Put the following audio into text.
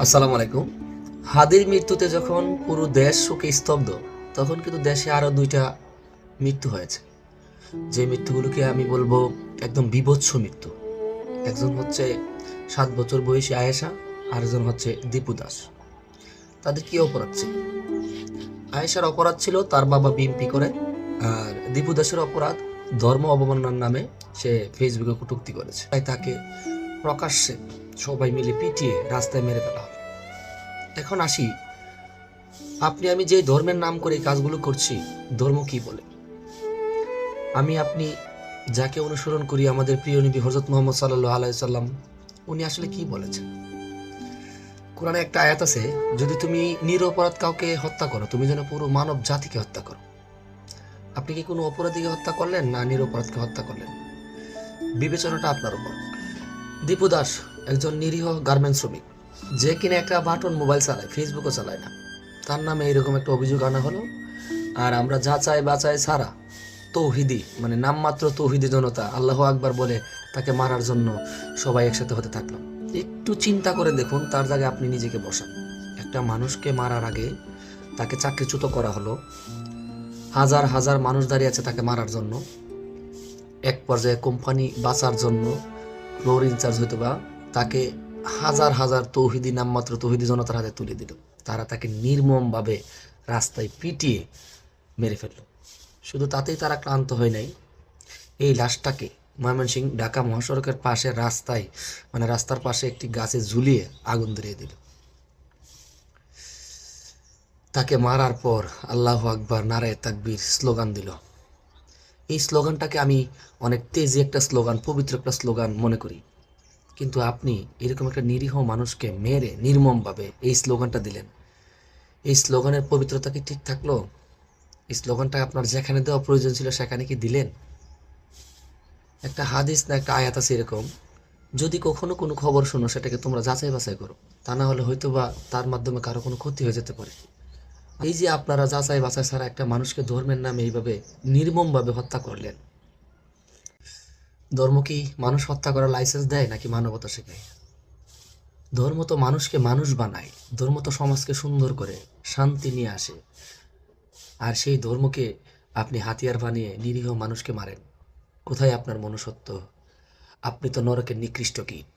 আসসালামু আলাইকুম। হাদির মৃত্যুতে যখন পুরো দেশ শোকে স্তব্ধ, তখন কিন্তু দেশে আরো ২টা মৃত্যু হয়েছে। যে মৃত্যুগুলোকে আমি বলবো একদম বীভৎস মৃত্যু। একজন হচ্ছে ৭ বছর বয়সী আয়েশা, আরেকজন হচ্ছে দীপু দাস। তাদের কি অপরাধ ছিল? আয়েশার অপরাধ ছিল তার বাবা বিএমপি করে, আর দীপু দাসের অপরাধ ধর্ম অবমাননার নামে সে ফেসবুকে কটূক্তি করেছে, তাই তাকে প্রকাশ্যে সবাই মিলে পিটিয়ে রাস্তায় মেরে ফেলা হয়। এখন আসি, আমি যে ধর্মের নাম করে এই কাজগুলো করছি, ধর্ম কি বলে? আপনি যাকে অনুসরণ করি, আমাদের প্রিয় নবী হযরত মুহাম্মদ সাল্লাল্লাহু আলাইহি সাল্লাম, উনি আসলে কি বলেছেন? কোরআনে একটা আয়াত আছে, যদি তুমি নিরপরাধ কাউকে হত্যা করো, তুমি যেন পুরো মানব জাতিকে হত্যা করো। আপনি কি কোনো অপরাধীকে হত্যা করলেন না নিরপরাধকে হত্যা করলেন? বিবেচনাটা আপনার উপর। দীপু দাস একজন নিরীহ গার্মেন্টস শ্রমিক, যে কিনা একটা বাটন মোবাইল চালায়, ফেসবুকও চালায় না। তার নামে এরকম একটা অভিযোগ আনা হলো, আর আমরা যাচাই বাচাই ছাড়া তৌহিদি, মানে নামমাত্র তৌহিদি জনতা আল্লাহ আকবার বলে তাকে মারার জন্য সবাই একসাথে হতে থাকলাম। একটু চিন্তা করে দেখুন, তার জায়গায় আপনি নিজেকে বসান। একটা মানুষকে মারার আগে তাকে চাকরিচ্যুত করা হলো, হাজার হাজার মানুষ দাঁড়িয়ে আছে তাকে মারার জন্য। এক পর্যায়ে কোম্পানি বাঁচার জন্য ফ্লোর ইনচার্জ হয়তো বা তাকে হাজার হাজার তৌহিদি, নামমাত্র তৌহিদি জনতার হাতে তুলে দিল। তারা তাকে নির্মমভাবে রাস্তায় পিটিয়ে মেরে ফেলল। শুধু তাতেই তারা ক্লান্ত হয় নাই, এই লাশটাকে ময়মনসিংহ ঢাকা মহাসড়কের পাশে রাস্তায়, মানে রাস্তার পাশে একটি গাছে ঝুলিয়ে আগুন ধরিয়ে দিল। তাকে মারার পর আল্লাহু আকবার, নারায়ে তাকবীর স্লোগান দিল। এই স্লোগানটাকে আমি অনেক তেজি একটা স্লোগান, পবিত্র একটা স্লোগান মনে করি। কিন্তু আপনি এরকম একটা নিরীহ মানুষকে মেরে নির্মমভাবে এই স্লোগানটা দিলেন। এই স্লোগানের পবিত্রতা কি ঠিক থাকলো? এই স্লোগানটা আপনার যেখানে দেওয়া প্রয়োজন ছিল সেখানে কি দিলেন? একটা হাদিস না একটা আয়াত আছে এরকম, যদি কখনো কোনো খবর শোনো সেটাকে তোমরা যাচাই বাছাই করো, তা না হলে হয়তো বা তার মাধ্যমে কারো কোনো ক্ষতি হয়ে যেতে পারে। এই যে আপনারা যাচাই বাছাই ছাড়া একটা মানুষকে ধর্মের নামে এইভাবে নির্মমভাবে হত্যা করলেন, ধর্ম কি মানুষ হত্যা করার লাইসেন্স দেয় নাকি মানবতা শেখায়? ধর্ম তো মানুষকে মানুষ বানায়, ধর্ম তো সমাজকে সুন্দর করে শান্তি নিয়ে আসে। আর সেই ধর্মকে আপনি হাতিয়ার বানিয়ে নিরীহ মানুষকে মারেন। কোথায় আপনার মনুষ্যত্ব? আপনি তো নরকের নিকৃষ্ট কীট।